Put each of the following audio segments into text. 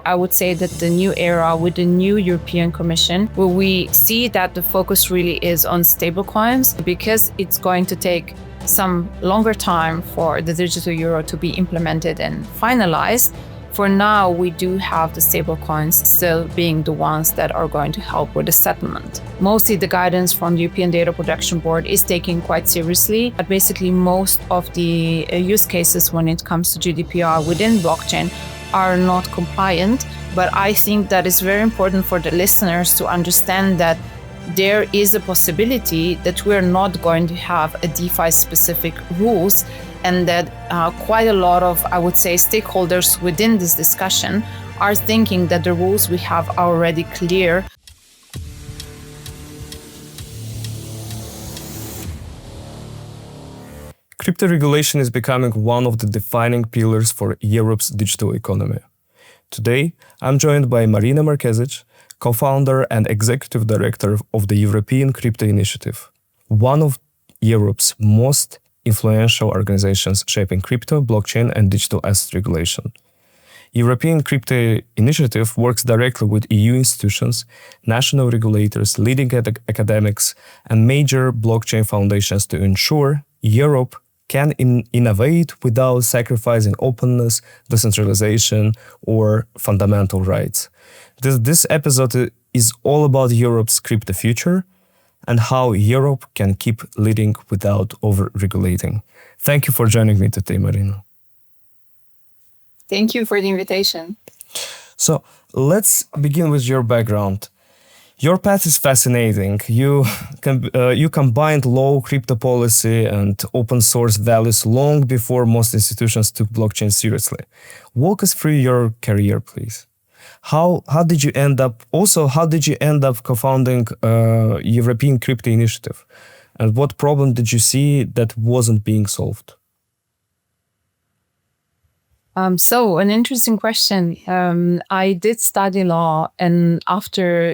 I would say that the new era with the new European Commission, where we see that the focus really is on stablecoins, because it's going to take some longer time for the digital euro to be implemented and finalized. For now, we do have the stablecoins still being the ones that are going to help with the settlement. Mostly the guidance from the European Data Protection Board is taken quite seriously, but basically most of the use cases when it comes to GDPR within blockchain are not compliant. But I think that it's very important for the listeners to understand that there is a possibility that we're not going to have a DeFi specific rules, and that quite a lot of, I would say, stakeholders within this discussion are thinking that the rules we have are already clear. Crypto regulation is becoming one of the defining pillars for Europe's digital economy. Today, I'm joined by Marina Markezic, co-founder and executive director of the European Crypto Initiative, one of Europe's most influential organizations shaping crypto, blockchain, and digital asset regulation. European Crypto Initiative works directly with EU institutions, national regulators, leading academics, and major blockchain foundations to ensure Europe can innovate without sacrificing openness, decentralization, or fundamental rights. This episode is all about Europe's crypto future and how Europe can keep leading without over-regulating. Thank you for joining me today, Marina. Thank you for the invitation. So let's begin with your background. Your path is fascinating. You combined low crypto policy and open source values long before most institutions took blockchain seriously. Walk us through your career, please. How did you end up co-founding European Crypto Initiative? And what problem did you see that wasn't being solved? So an interesting question. I did study law, and after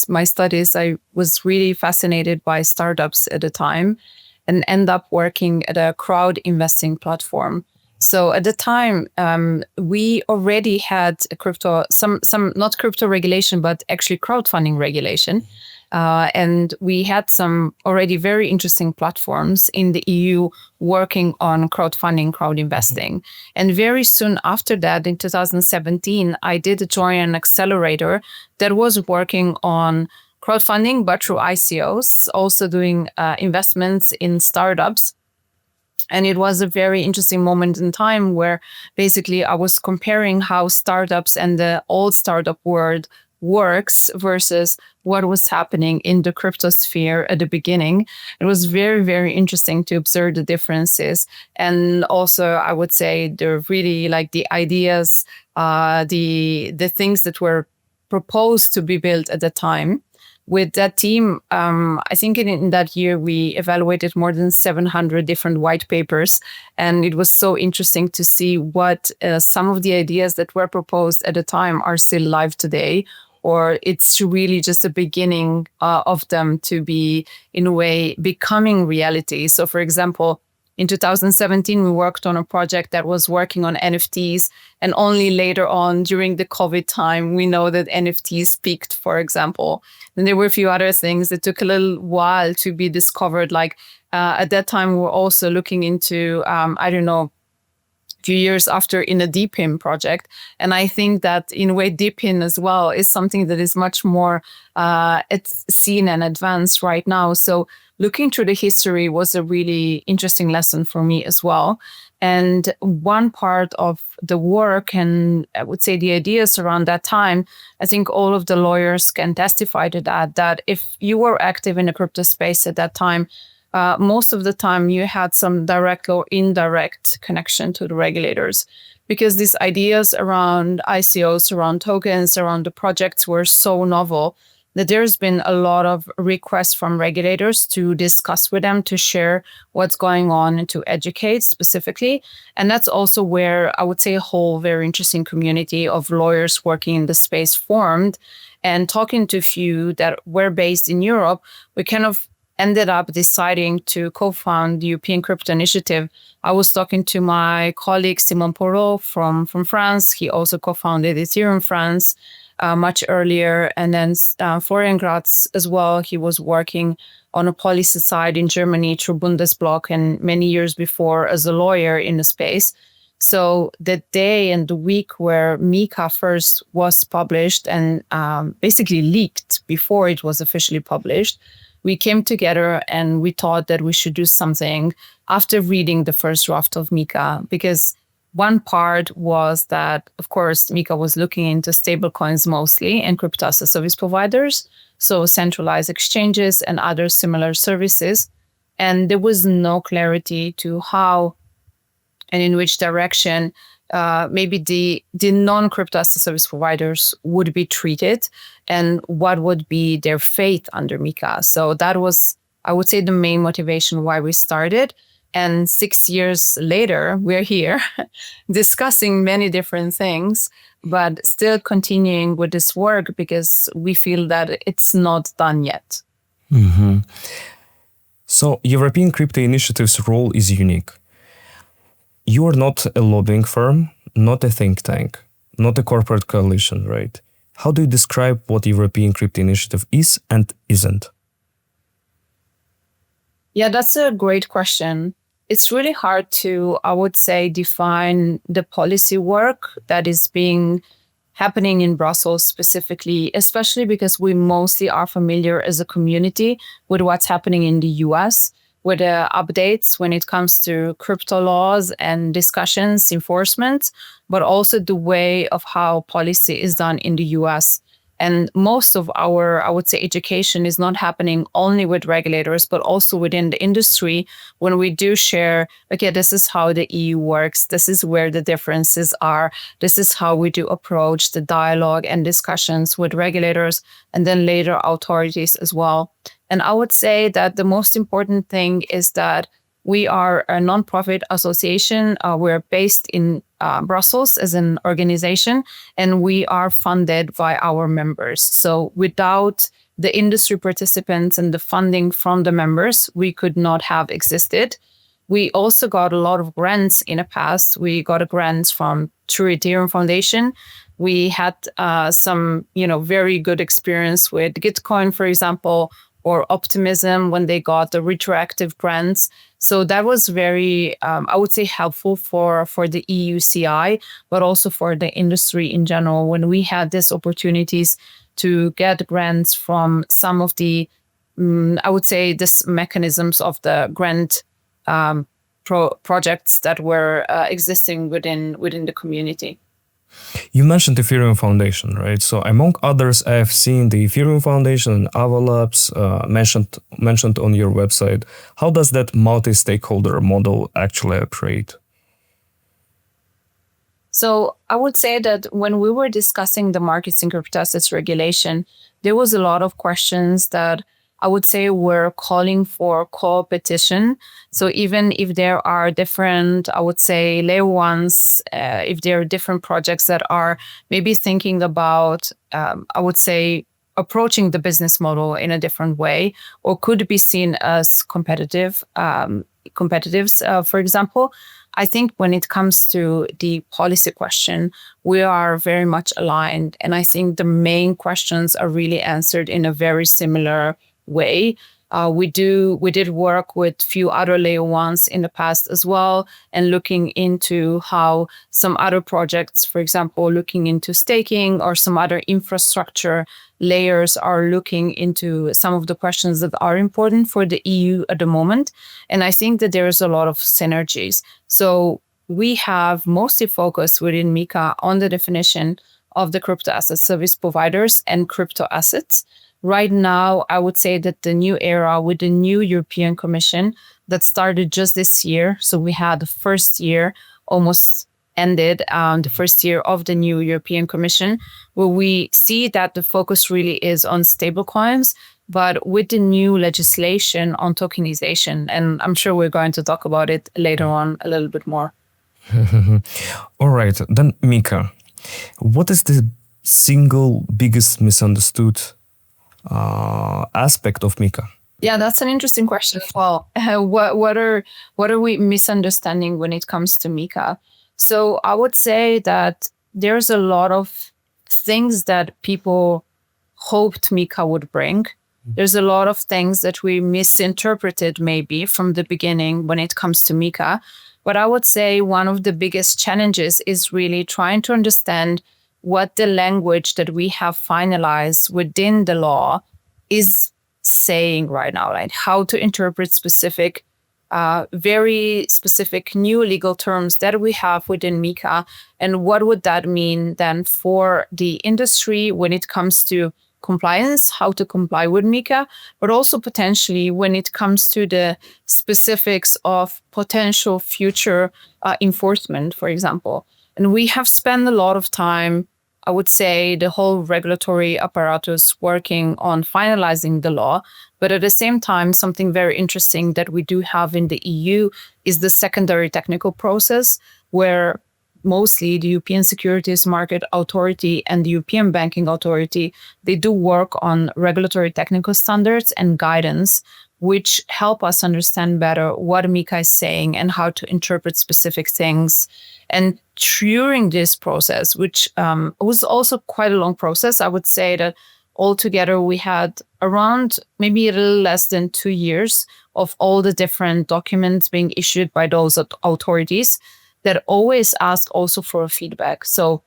my studies, I was really fascinated by startups at the time, and end up working at a crowd investing platform. So at the time, we already had a some not crypto regulation, but actually crowdfunding regulation. And we had some already very interesting platforms in the EU working on crowdfunding, crowd investing. And very soon after that, in 2017, I did join an accelerator that was working on crowdfunding, but through ICOs, also doing investments in startups. And it was a very interesting moment in time where basically I was comparing how startups and the old startup world works versus what was happening in the crypto sphere at the beginning. It was very, very interesting to observe the differences. And also, I would say they're really like the ideas, the things that were proposed to be built at the time. With that team, I think in that year, we evaluated more than 700 different white papers. And it was so interesting to see what some of the ideas that were proposed at the time are still live today, or it's really just the beginning of them to be, in a way, becoming reality. So, for example, in 2017, we worked on a project that was working on NFTs. And only later on, during the COVID time, we know that NFTs peaked, for example. And there were a few other things that took a little while to be discovered. Like at that time, we were also looking into, a few years after in a DeepIn project. And I think that in a way, DeepIn as well is something that is much more it's seen and advanced right now. So looking through the history was a really interesting lesson for me as well. And one part of the work, and I would say the ideas around that time, I think all of the lawyers can testify to that if you were active in the crypto space at that time, most of the time you had some direct or indirect connection to the regulators, because these ideas around ICOs, around tokens, around the projects were so novel that there's been a lot of requests from regulators to discuss with them, to share what's going on and to educate specifically. And that's also where I would say a whole very interesting community of lawyers working in the space formed. And talking to a few that were based in Europe, we kind of ended up deciding to co-found the European Crypto Initiative, I was talking to my colleague Simon Porot from France. He also co-founded Ethereum France much earlier. And then Florian Gratz as well. He was working on a policy side in Germany through Bundesblock and many years before as a lawyer in the space. So the day and the week where MiCA first was published and basically leaked before it was officially published, we came together and we thought that we should do something after reading the first draft of MiCA, because one part was that, of course, MiCA was looking into stablecoins mostly and crypto as a service providers, so centralized exchanges and other similar services. And there was no clarity to how and in which direction maybe the non-crypto as a service providers would be treated and what would be their fate under MiCA. So that was, I would say, the main motivation why we started. And 6 years later, we're here discussing many different things, but still continuing with this work because we feel that it's not done yet. Mm-hmm. So European Crypto Initiative's role is unique. You are not a lobbying firm, not a think tank, not a corporate coalition, right? How do you describe what European Crypto Initiative is and isn't? Yeah, that's a great question. It's really hard to, I would say, define the policy work that is happening in Brussels specifically, especially because we mostly are familiar as a community with what's happening in the US, with the updates when it comes to crypto laws and discussions, enforcement, but also the way of how policy is done in the US. And most of our, I would say, education is not happening only with regulators, but also within the industry when we do share, okay, this is how the EU works. This is where the differences are. This is how we do approach the dialogue and discussions with regulators and then later authorities as well. And I would say that the most important thing is that we are a nonprofit association. We're based in Brussels as an organization, and we are funded by our members. So without the industry participants and the funding from the members, we could not have existed. We also got a lot of grants in the past. We got a grant from through Ethereum Foundation. We had some, very good experience with Gitcoin, for example, or Optimism when they got the retroactive grants. So that was very, I would say, helpful for the EUCI, but also for the industry in general when we had these opportunities to get grants from some of the, I would say, this mechanisms of the grant projects that were existing within the community. You mentioned the Ethereum Foundation, right? So among others, I have seen the Ethereum Foundation and Ava Labs mentioned on your website. How does that multi-stakeholder model actually operate? So I would say that when we were discussing the markets and crypto assets regulation, there was a lot of questions that I would say we're calling for co-opetition. So even if there are different, I would say, layer ones, if there are different projects that are maybe thinking about, I would say, approaching the business model in a different way, or could be seen as competitives, for example, I think when it comes to the policy question, we are very much aligned. And I think the main questions are really answered in a very similar way. We did work with few other layer ones in the past as well, and looking into how some other projects, for example, looking into staking or some other infrastructure layers are looking into some of the questions that are important for the EU at the moment. And I think that there's a lot of synergies. So we have mostly focused within MiCA on the definition of the crypto asset service providers and crypto assets. Right now, I would say that the new era with the new European Commission that started just this year. So we had the first year almost ended, the first year of the new European Commission, where we see that the focus really is on stablecoins, but with the new legislation on tokenization. And I'm sure we're going to talk about it later on a little bit more. All right, then MiCA. What is the single biggest misunderstood aspect of MiCA? Yeah, that's an interesting question. Well, what are we misunderstanding when it comes to MiCA? So I would say that there's a lot of things that people hoped MiCA would bring. There's a lot of things that we misinterpreted maybe from the beginning when it comes to MiCA. But I would say one of the biggest challenges is really trying to understand what the language that we have finalized within the law is saying right now, like how to interpret specific, very specific new legal terms that we have within MiCA, and what would that mean then for the industry when it comes to compliance, how to comply with MiCA, but also potentially when it comes to the specifics of potential future enforcement, for example. And we have spent a lot of time, I would say, the whole regulatory apparatus working on finalizing the law. But at the same time, something very interesting that we do have in the EU is the secondary technical process, where mostly the European Securities Market Authority and the European Banking Authority, they do work on regulatory technical standards and guidance, which help us understand better what MiCA is saying and how to interpret specific things. And during this process, which was also quite a long process, I would say that altogether we had around maybe a little less than 2 years of all the different documents being issued by those authorities that always ask also for a feedback. So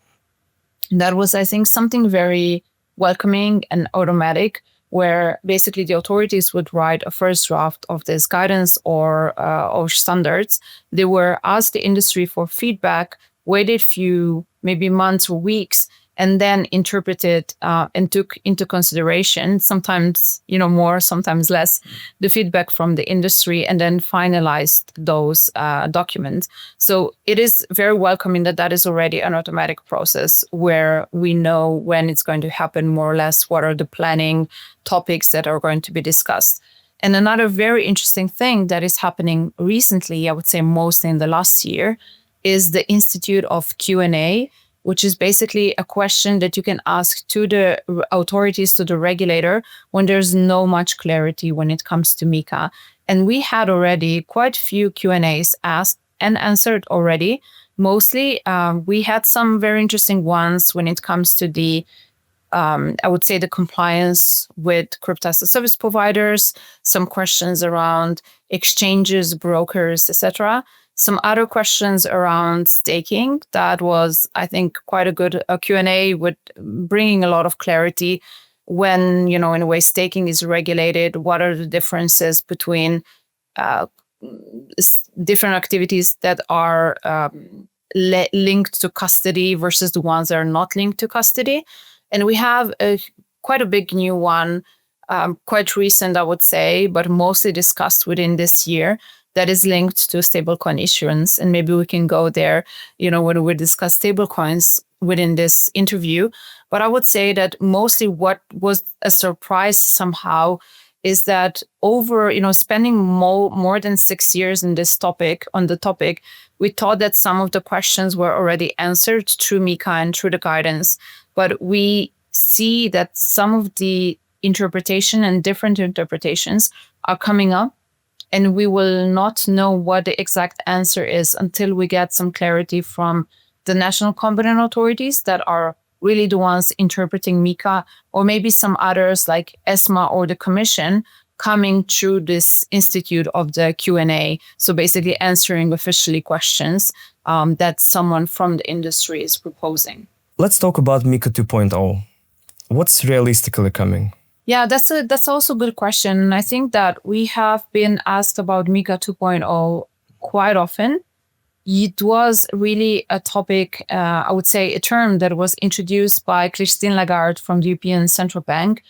that was, I think, something very welcoming and automatic, where basically the authorities would write a first draft of this guidance or standards. They were asked the industry for feedback, waited few, maybe months or weeks, and then interpreted and took into consideration, sometimes more, sometimes less, the feedback from the industry, and then finalized those documents. So it is very welcoming that is already an automatic process where we know when it's going to happen, more or less, what are the planning topics that are going to be discussed. And another very interesting thing that is happening recently, I would say mostly in the last year, is the Institute of Q&A, which is basically a question that you can ask to the authorities, to the regulator, when there's no much clarity when it comes to MiCA. And we had already quite a few Q&As asked and answered already. Mostly, we had some very interesting ones when it comes to the, I would say, the compliance with crypto as a service providers, some questions around exchanges, brokers, etc. Some other questions around staking. That was, I think, quite a good Q&A with bringing a lot of clarity when, in a way, staking is regulated. What are the differences between different activities that are linked to custody versus the ones that are not linked to custody? And we have quite a big new one, quite recent, I would say, but mostly discussed within this year, that is linked to stablecoin issuance. And maybe we can go there, when we discuss stablecoins within this interview. But I would say that mostly what was a surprise somehow is that over, spending more than 6 years in this topic, we thought that some of the questions were already answered through MiCA and through the guidance. But we see that some of the interpretation and different interpretations are coming up, and we will not know what the exact answer is until we get some clarity from the national competent authorities that are really the ones interpreting MiCA, or maybe some others like ESMA or the Commission coming through this institute of the Q&A. So basically answering officially questions that someone from the industry is proposing. Let's talk about MiCA 2.0. What's realistically coming? Yeah, that's also a good question. I think that we have been asked about MiCA 2.0 quite often. It was really a topic, I would say a term that was introduced by Christine Lagarde from the European Central Bank.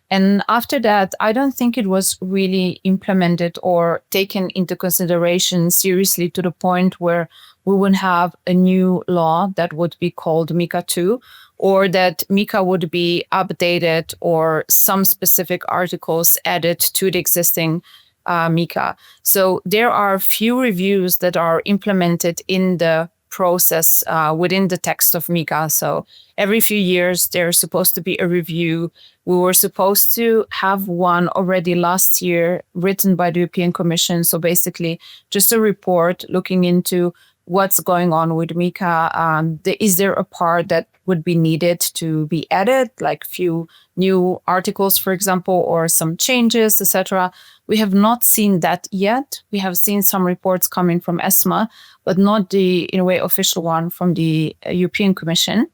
And after that, I don't think it was really implemented or taken into consideration seriously to the point where we would have a new law that would be called MiCA 2, or that MiCA would be updated or some specific articles added to the existing MiCA. So there are few reviews that are implemented in the process within the text of MiCA. So every few years, there's supposed to be a review. We were supposed to have one already last year written by the European Commission. So basically just a report looking into what's going on with MiCA. Is there a part that would be needed to be added, like few new articles, for example, or some changes, etc. We have not seen that yet. We have seen some reports coming from ESMA, but not the, in a way, official one from the European Commission.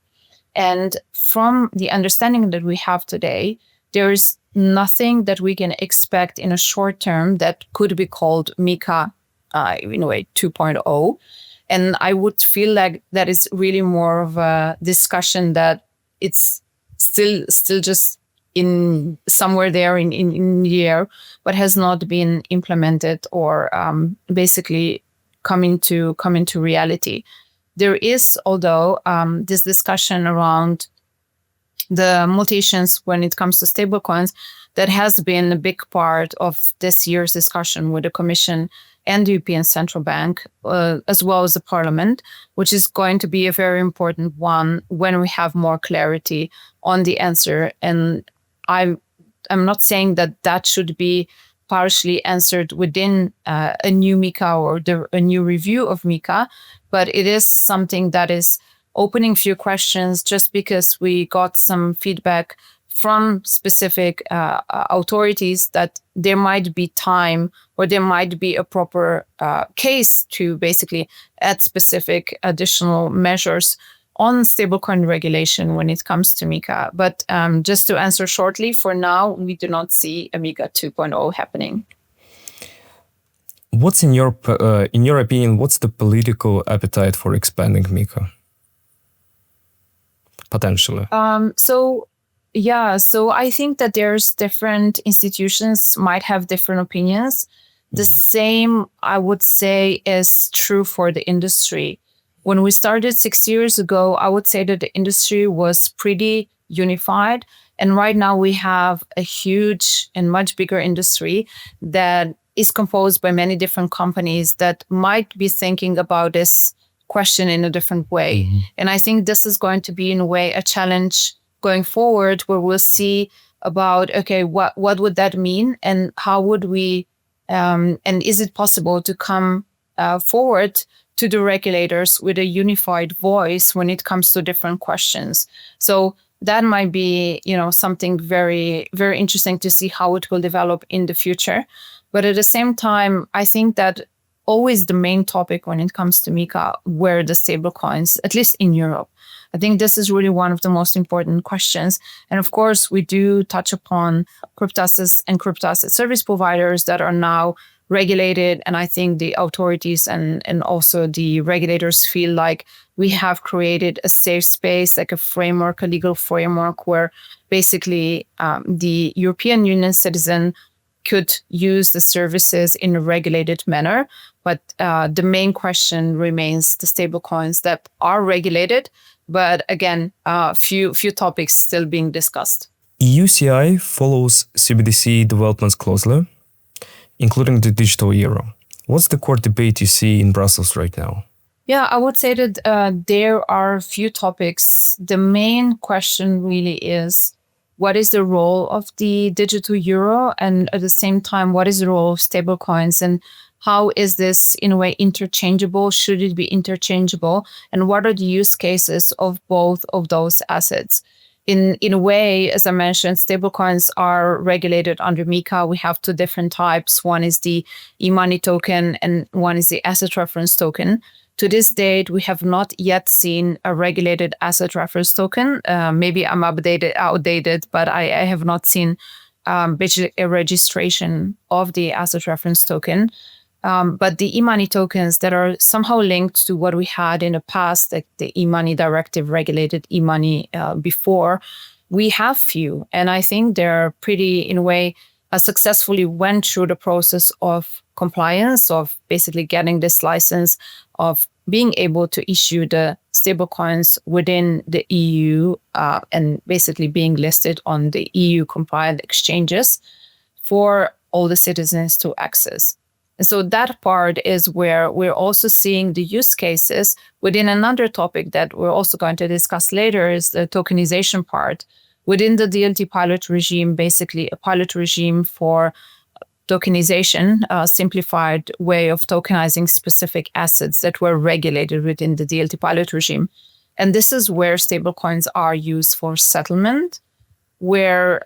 And from the understanding that we have today, there is nothing that we can expect in a short term that could be called MiCA, in a way, 2.0. And I would feel like that is really more of a discussion that it's still just in somewhere there in the air, but has not been implemented or basically come into reality. There is, although, this discussion around the mutations when it comes to stablecoins that has been a big part of this year's discussion with the Commission and the European Central Bank, as well as the Parliament, which is going to be a very important one when we have more clarity on the answer. And I'm not saying that should be partially answered within a new MiCA or a new review of MiCA, but it is something that is opening few questions just because we got some feedback from specific authorities that there might be time or there might be a proper case to basically add specific additional measures on stablecoin regulation when it comes to MiCA. But just to answer shortly, for now, we do not see a MiCA 2.0 happening. What's in your opinion, what's the political appetite for expanding MiCA? Potentially. So I think that there's different institutions might have different opinions. The same, I would say, is true for the industry. When we started 6 years ago, I would say that the industry was pretty unified. And right now we have a huge and much bigger industry that is composed by many different companies that might be thinking about this question in a different way. And I think this is going to be, in a way, a challenge going forward, where we'll see about, okay, what would that mean, and how would we, and is it possible to come forward to the regulators with a unified voice when it comes to different questions. So that might be, something very, very interesting to see how it will develop in the future. But at the same time, I think that always the main topic when it comes to MiCA were the stablecoins, at least in Europe. I think this is really one of the most important questions. And of course, we do touch upon crypto assets and crypto asset service providers that are now regulated. And I think the authorities and also the regulators feel like we have created a safe space, like a framework, a legal framework where basically the European Union citizen could use the services in a regulated manner. But the main question remains the stablecoins that are regulated. But again, few topics still being discussed. EUCI follows CBDC developments closely, including the digital euro. What's the core debate you see in Brussels right now? Yeah, I would say that there are a few topics. The main question really is, what is the role of the digital euro? And at the same time, what is the role of stablecoins? And how is this, in a way, interchangeable? Should it be interchangeable? And what are the use cases of both of those assets? In a way, as I mentioned, stablecoins are regulated under MiCA. We have two different types. One is the e-money token and one is the asset reference token. To this date, we have not yet seen a regulated asset reference token. Maybe I'm outdated, but I have not seen basically a registration of the asset reference token. But the e-money tokens that are somehow linked to what we had in the past, like the e-money directive regulated e-money before, we have few. And I think they're pretty, in a way, successfully went through the process of compliance, of basically getting this license, of being able to issue the stablecoins within the EU and basically being listed on the EU compliant exchanges for all the citizens to access. And so that part is where we're also seeing the use cases within another topic that we're also going to discuss later is the tokenization part. Within the DLT pilot regime, basically a pilot regime for tokenization, a simplified way of tokenizing specific assets that were regulated within the DLT pilot regime. And this is where stablecoins are used for settlement, where,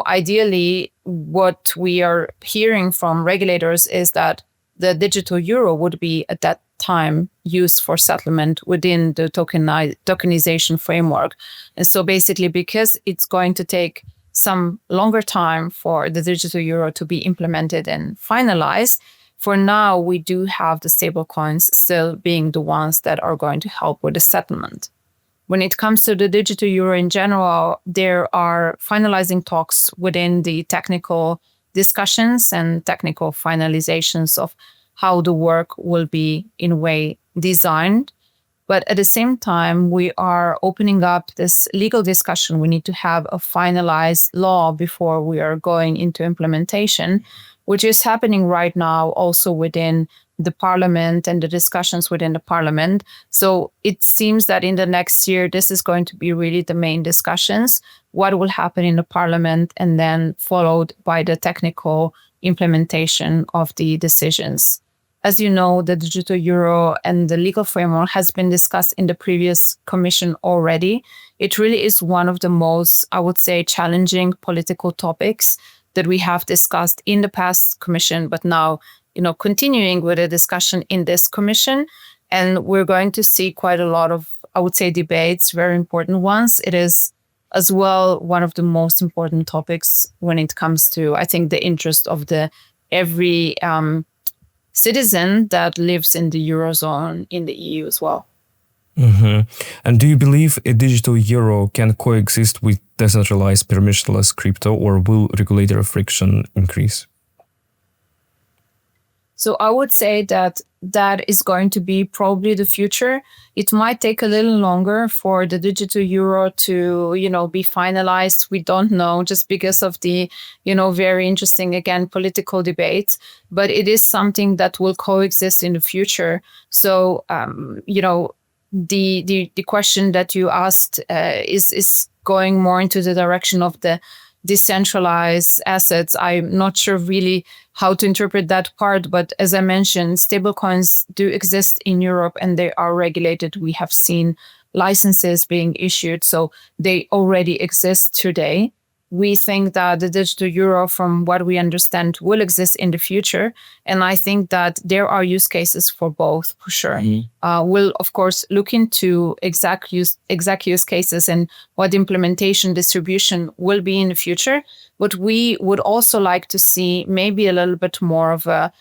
ideally what we are hearing from regulators is that the digital euro would be at that time used for settlement within the tokenization framework. And so basically, because it's going to take some longer time for the digital euro to be implemented and finalized, for now, we do have the stablecoins still being the ones that are going to help with the settlement. When it comes to the digital euro in general, there are finalizing talks within the technical discussions and technical finalizations of how the work will be in a way designed. But at the same time, we are opening up this legal discussion. We need to have a finalized law before we are going into implementation, which is happening right now also within the parliament and the discussions within the parliament. So it seems that in the next year, this is going to be really the main discussions, what will happen in the parliament, and then followed by the technical implementation of the decisions. As you know, the digital euro and the legal framework has been discussed in the previous commission already. It really is one of the most, I would say, challenging political topics that we have discussed in the past commission, but now, continuing with a discussion in this commission. And we're going to see quite a lot of, I would say, debates, very important ones. It is as well one of the most important topics when it comes to, I think, the interest of every citizen that lives in the Eurozone, in the EU as well. Mm-hmm. And do you believe a digital euro can coexist with decentralized permissionless crypto, or will regulatory friction increase? So I would say that is going to be probably the future. It might take a little longer for the digital euro to, be finalized. We don't know, just because of the, very interesting, again, political debates. But it is something that will coexist in the future. So, the question that you asked is going more into the direction of the decentralized assets. I'm not sure really how to interpret that part, but as I mentioned, stablecoins do exist in Europe and they are regulated. We have seen licenses being issued, so they already exist today. We think that the digital euro, from what we understand, will exist in the future. And I think that there are use cases for both, for sure. Mm-hmm. We'll, of course, look into exact use cases and what implementation distribution will be in the future. But we would also like to see maybe a little bit more of a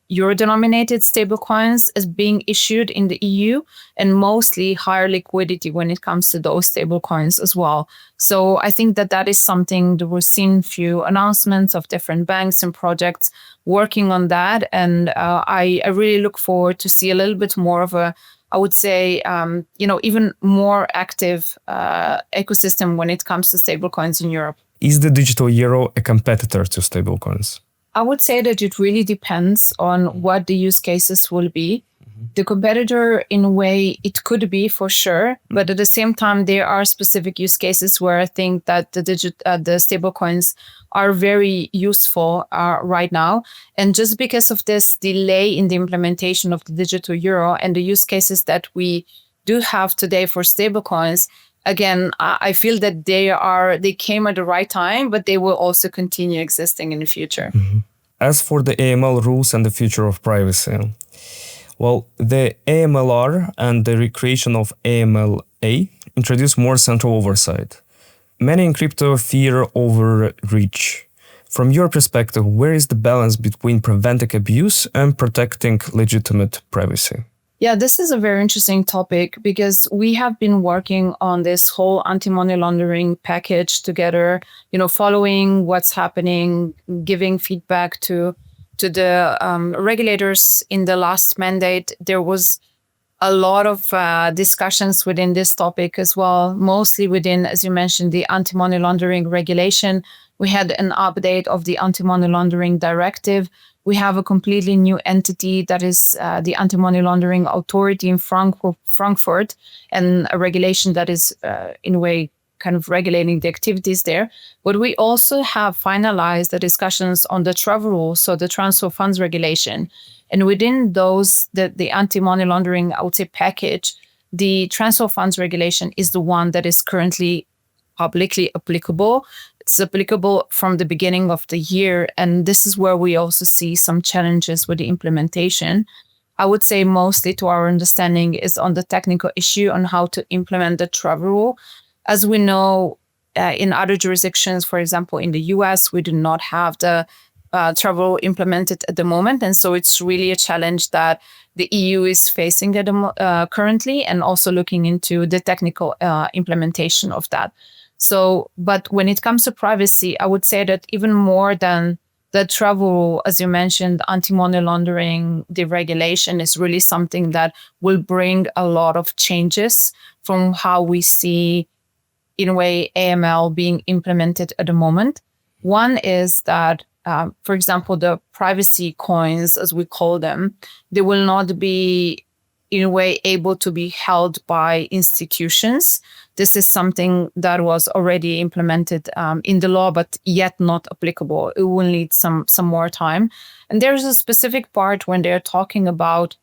euro-denominated stablecoins as being issued in the EU, and mostly higher liquidity when it comes to those stablecoins as well. So I think that is something that we've seen few announcements of different banks and projects working on that. And I really look forward to see a little bit more of a, I would say, even more active ecosystem when it comes to stablecoins in Europe. Is the digital euro a competitor to stablecoins? I would say that it really depends on what the use cases will be. Mm-hmm. The competitor, in a way, it could be for sure, but at the same time, there are specific use cases where I think that the stablecoins are very useful right now. And just because of this delay in the implementation of the digital euro and the use cases that we do have today for stablecoins, again, I feel that they came at the right time, but they will also continue existing in the future. Mm-hmm. As for the AML rules and the future of privacy, well, the AMLR and the recreation of AMLA introduce more central oversight. Many in crypto fear overreach. From your perspective, where is the balance between preventing abuse and protecting legitimate privacy? Yeah, this is a very interesting topic because we have been working on this whole anti-money laundering package together, following what's happening, giving feedback to the regulators in the last mandate. There was a lot of discussions within this topic as well, mostly within, as you mentioned, the anti-money laundering regulation, We had an update of the anti-money laundering directive. We have a completely new entity that is the Anti-Money Laundering Authority in Frankfurt, and a regulation that is, in a way, kind of regulating the activities there. But we also have finalized the discussions on the travel rules, so the transfer funds regulation. And within those, the anti-money laundering, I would say, package, the transfer funds regulation is the one that is currently publicly applicable. It's applicable from the beginning of the year. And this is where we also see some challenges with the implementation. I would say mostly, to our understanding, is on the technical issue on how to implement the travel rule. As we know, in other jurisdictions, for example, in the US, we do not have the travel implemented at the moment. And so it's really a challenge that the EU is facing currently, and also looking into the technical implementation of that. So, but when it comes to privacy, I would say that even more than the travel, as you mentioned, anti-money laundering, the regulation is really something that will bring a lot of changes from how we see, in a way, AML being implemented at the moment. One is that, for example, the privacy coins, as we call them, they will not be, in a way, able to be held by institutions. This is something that was already implemented in the law, but yet not applicable. It will need some more time. And there's a specific part when they're talking about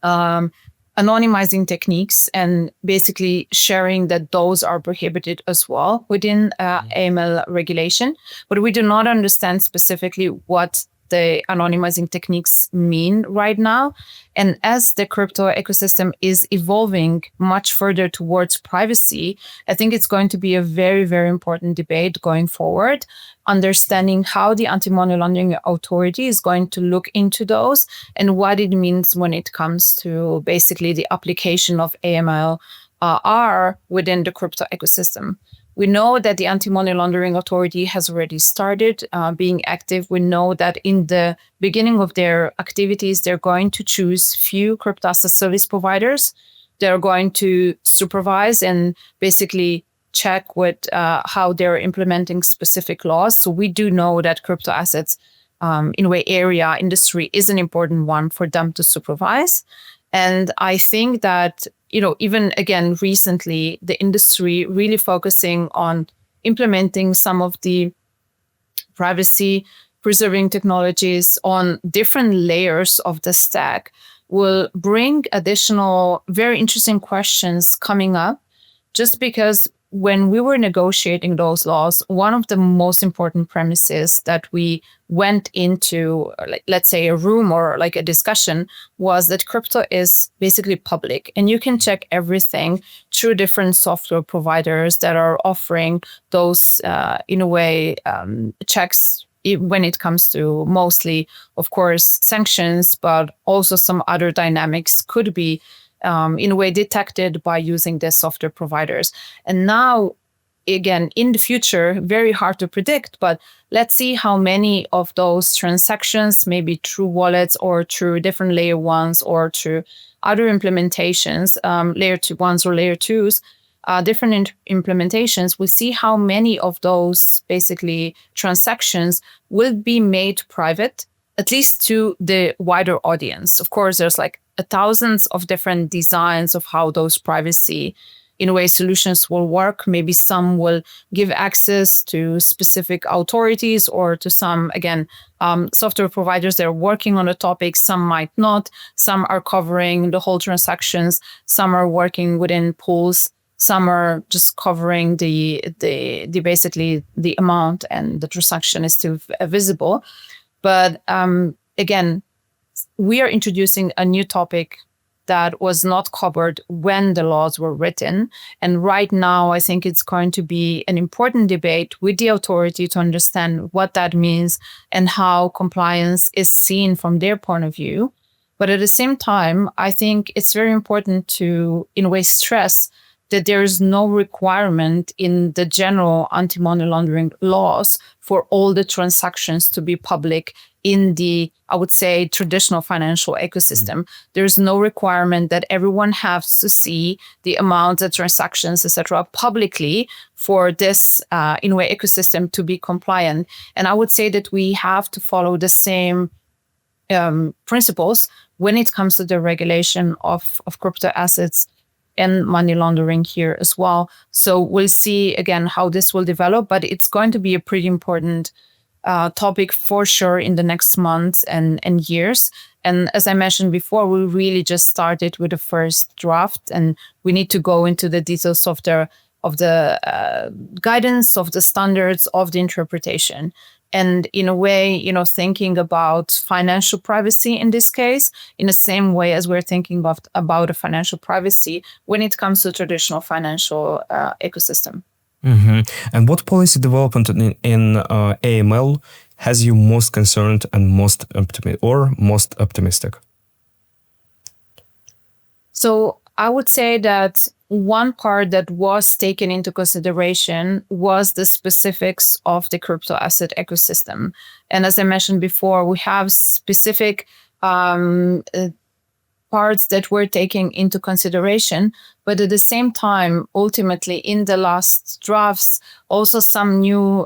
anonymizing techniques and basically sharing that those are prohibited as well within AML regulation. But we do not understand specifically what the anonymizing techniques mean right now. And as the crypto ecosystem is evolving much further towards privacy, I think it's going to be a very, very important debate going forward, understanding how the Anti-Money Laundering Authority is going to look into those and what it means when it comes to basically the application of AMLR within the crypto ecosystem. We know that the Anti-Money Laundering Authority has already started being active. We know that in the beginning of their activities, they're going to choose few crypto asset service providers. They're going to supervise and basically check with how they're implementing specific laws. So we do know that crypto assets, in a way, area industry is an important one for them to supervise. And I think that, even again, recently, the industry really focusing on implementing some of the privacy preserving technologies on different layers of the stack will bring additional very interesting questions coming up, just because when we were negotiating those laws, one of the most important premises that we went into, let's say a room or like a discussion, was that crypto is basically public and you can check everything through different software providers that are offering those, in a way, checks when it comes to mostly, of course, sanctions, but also some other dynamics could be in a way detected by using the software providers. And now, again, in the future, very hard to predict, but let's see how many of those transactions, maybe through wallets or through different layer ones or through other implementations, layer 1s or layer 2s, different implementations, we see how many of those basically transactions will be made private, at least to the wider audience. Of course, there's like thousands of different designs of how those privacy, in a way, solutions will work. Maybe some will give access to specific authorities or to some, again, software providers that are working on a topic. Some might not. Some are covering the whole transactions. Some are working within pools. Some are just covering the basically the amount, and the transaction is still visible. But again, we are introducing a new topic that was not covered when the laws were written. And right now, I think it's going to be an important debate with the authority to understand what that means and how compliance is seen from their point of view. But at the same time, I think it's very important to, in a way, stress that there is no requirement in the general anti-money laundering laws for all the transactions to be public in the, I would say, traditional financial ecosystem. There's no requirement that everyone has to see the amounts, the transactions, etc., publicly for this, in a way, ecosystem to be compliant. And I would say that we have to follow the same principles when it comes to the regulation of crypto assets and money laundering here as well. So we'll see again how this will develop, but it's going to be a pretty important topic for sure in the next months and years. And as I mentioned before, we really just started with the first draft, and we need to go into the details of the guidance, of the standards, of the interpretation. And in a way, thinking about financial privacy in this case, in the same way as we're thinking about a financial privacy when it comes to traditional financial ecosystem. Mm-hmm. And what policy development in AML has you most concerned and most optimistic? So I would say that one part that was taken into consideration was the specifics of the crypto asset ecosystem. And as I mentioned before, we have specific parts that we're taking into consideration, but at the same time, ultimately in the last drafts, also some new,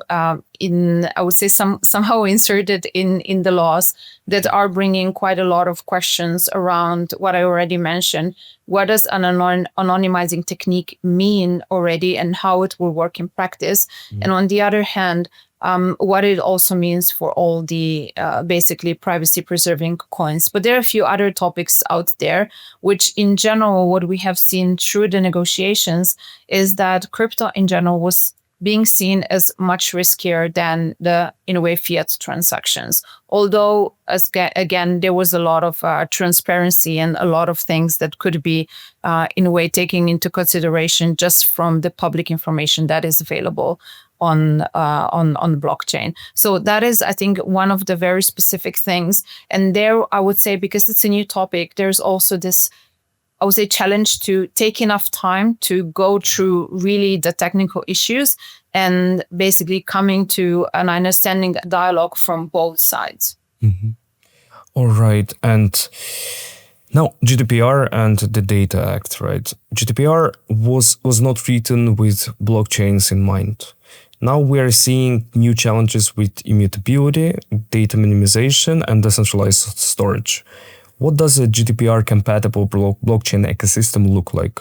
somehow inserted in the laws that are bringing quite a lot of questions around what I already mentioned. What does an anonymizing technique mean already, and how it will work in practice? Mm-hmm. And on the other hand, what it also means for all the basically privacy preserving coins. But there are a few other topics out there, which in general, what we have seen through the negotiations is that crypto in general was being seen as much riskier than the, in a way, fiat transactions. Although, again, there was a lot of transparency and a lot of things that could be, in a way, taken into consideration just from the public information that is available on the blockchain. So that is, I think, one of the very specific things. And there, I would say, because it's a new topic, there's also this, I would say, challenge to take enough time to go through really the technical issues and basically coming to an understanding dialogue from both sides. Mm-hmm. All right. And now GDPR and the Data Act, right? GDPR was not written with blockchains in mind. Now we are seeing new challenges with immutability, data minimization, and decentralized storage. What does a GDPR-compatible blockchain ecosystem look like?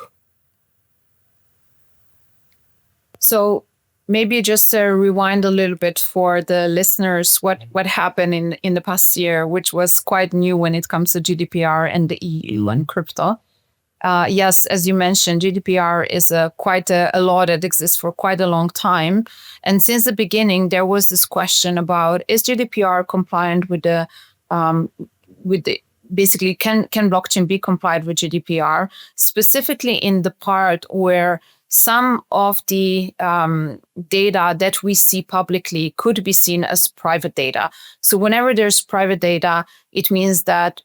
So maybe just to rewind a little bit for the listeners, what happened in the past year, which was quite new when it comes to GDPR and the EU and crypto. Yes, as you mentioned, GDPR is quite a law that exists for quite a long time. And since the beginning, there was this question about, is GDPR compliant with the basically, can blockchain be compliant with GDPR, specifically in the part where some of the data that we see publicly could be seen as private data. So whenever there's private data, it means that,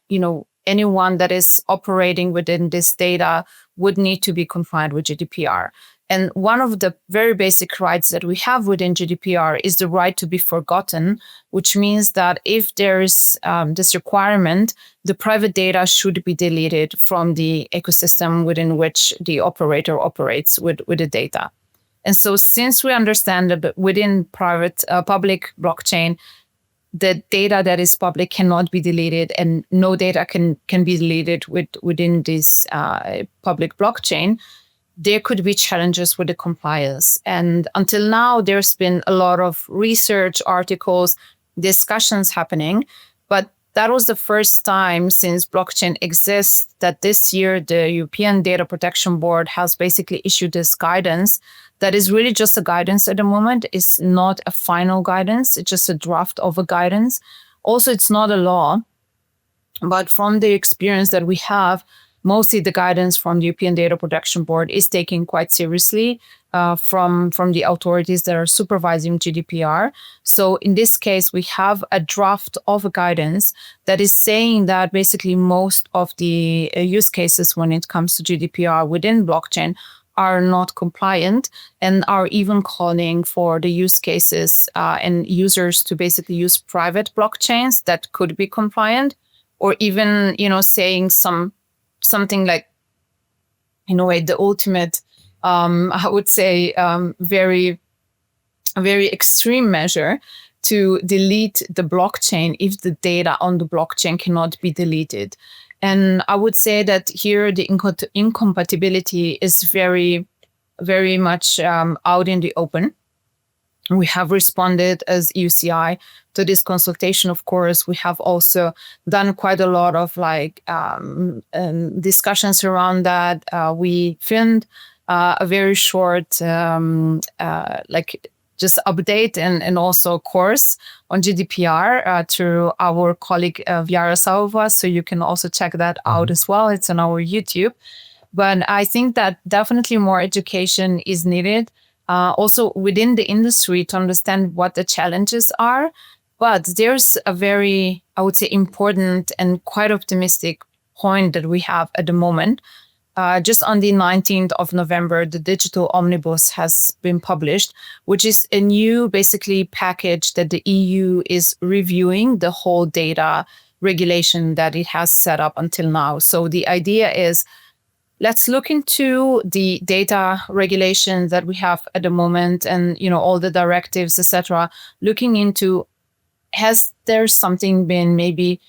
anyone that is operating within this data would need to be compliant with GDPR. And one of the very basic rights that we have within GDPR is the right to be forgotten, which means that if there is this requirement, the private data should be deleted from the ecosystem within which the operator operates with the data. And so since we understand that within public blockchain, the data that is public cannot be deleted, and no data can be deleted within this public blockchain, there could be challenges with the compliance. And until now, there's been a lot of research, articles, discussions happening, but that was the first time since blockchain exists that this year the European Data Protection Board has basically issued this guidance that is really just a guidance at the moment. It's not a final guidance. It's just a draft of a guidance. Also, it's not a law, but from the experience that we have, mostly the guidance from the European Data Protection Board is taken quite seriously from the authorities that are supervising GDPR. So in this case, we have a draft of a guidance that is saying that basically most of the use cases when it comes to GDPR within blockchain are not compliant and are even calling for the use cases and users to basically use private blockchains that could be compliant, or even, saying something like, in a way, the ultimate, I would say, very extreme measure to delete the blockchain if the data on the blockchain cannot be deleted. And I would say that here the incompatibility is very, very much out in the open. We have responded as EUCI to this consultation. Of course, we have also done quite a lot of discussions around that. We filmed a very short just update and also course on GDPR through our colleague Viara Salva. So you can also check that out as well. It's on our YouTube. But I think that definitely more education is needed. Also within the industry to understand what the challenges are. But there's a very, I would say, important and quite optimistic point that we have at the moment. Just on the 19th of November, the Digital Omnibus has been published, which is a new basically package that the EU is reviewing the whole data regulation that it has set up until now. So the idea is, let's look into the data regulation that we have at the moment and, all the directives, etc. Looking into, has there something been maybe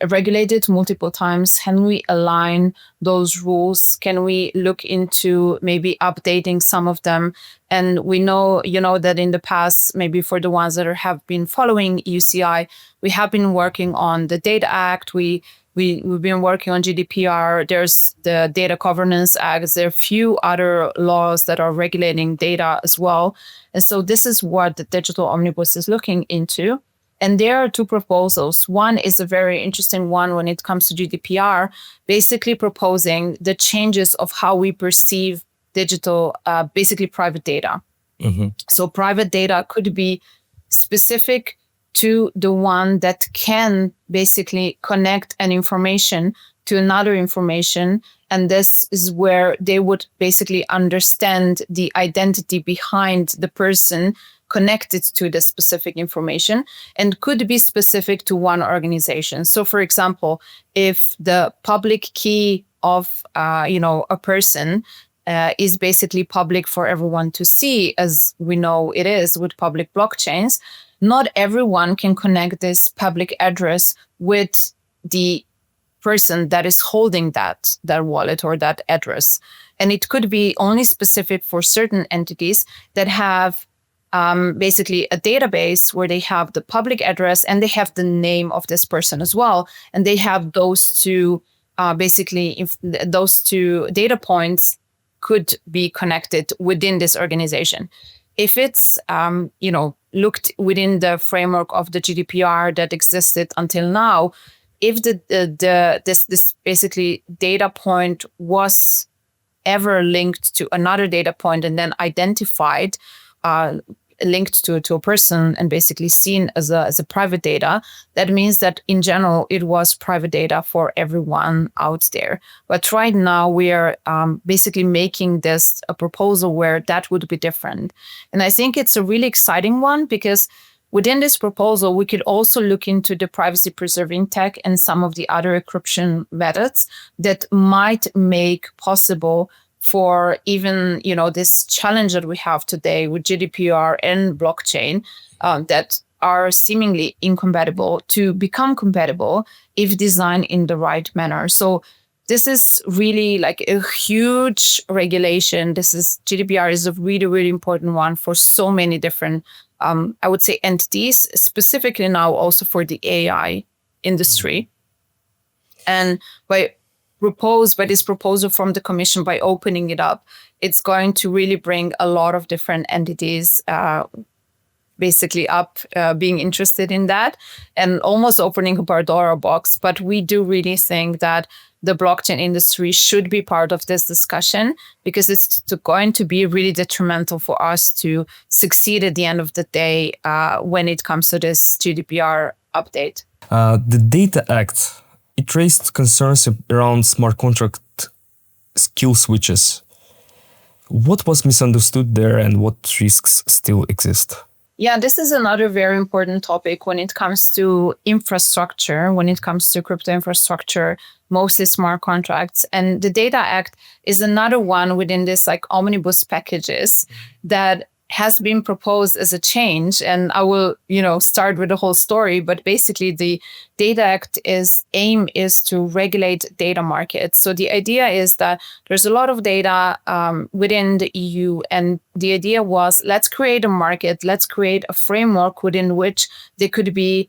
regulated multiple times? Can we align those rules? Can we look into maybe updating some of them? And we know, that in the past, maybe for the ones that have been following EUCI, we have been working on the Data Act. We've been working on GDPR. There's the Data Governance Act. There are a few other laws that are regulating data as well. And so this is what the Digital Omnibus is looking into. And there are two proposals. One is a very interesting one when it comes to GDPR, basically proposing the changes of how we perceive digital, basically private data. Mm-hmm. So private data could be specific to the one that can basically connect an information to another information. And this is where they would basically understand the identity behind the person connected to the specific information, and could be specific to one organization. So for example, if the public key of a person is basically public for everyone to see, as we know it is with public blockchains, not everyone can connect this public address with the person that is holding that wallet or that address. And it could be only specific for certain entities that have basically a database where they have the public address and they have the name of this person as well. And they have those two, those two data points could be connected within this organization. If it's, looked within the framework of the GDPR that existed until now, if this basically data point was ever linked to another data point and then identified, linked to a person and basically seen as a private data, that means that in general it was private data for everyone out there. But right now we are basically making this a proposal where that would be different. And I think it's a really exciting one, because within this proposal we could also look into the privacy preserving tech and some of the other encryption methods that might make possible for even, this challenge that we have today with GDPR and blockchain that are seemingly incompatible to become compatible if designed in the right manner. So this is really like a huge regulation. GDPR is a really, really important one for so many different, I would say, entities, specifically now also for the AI industry. And by this proposal from the Commission, by opening it up, it's going to really bring a lot of different entities basically up, being interested in that, and almost opening a Pandora box. But we do really think that the blockchain industry should be part of this discussion, because it's going to be really detrimental for us to succeed at the end of the day when it comes to this GDPR update. The Data Act, it raised concerns around smart contract skill switches. What was misunderstood there and what risks still exist? Yeah, this is another very important topic when it comes to infrastructure, when it comes to crypto infrastructure, mostly smart contracts. And the Data Act is another one within this like omnibus packages that has been proposed as a change. And I will, start with the whole story. But basically, the Data Act aim is to regulate data markets. So the idea is that there's a lot of data within the EU. And the idea was, let's create a market, let's create a framework within which there could be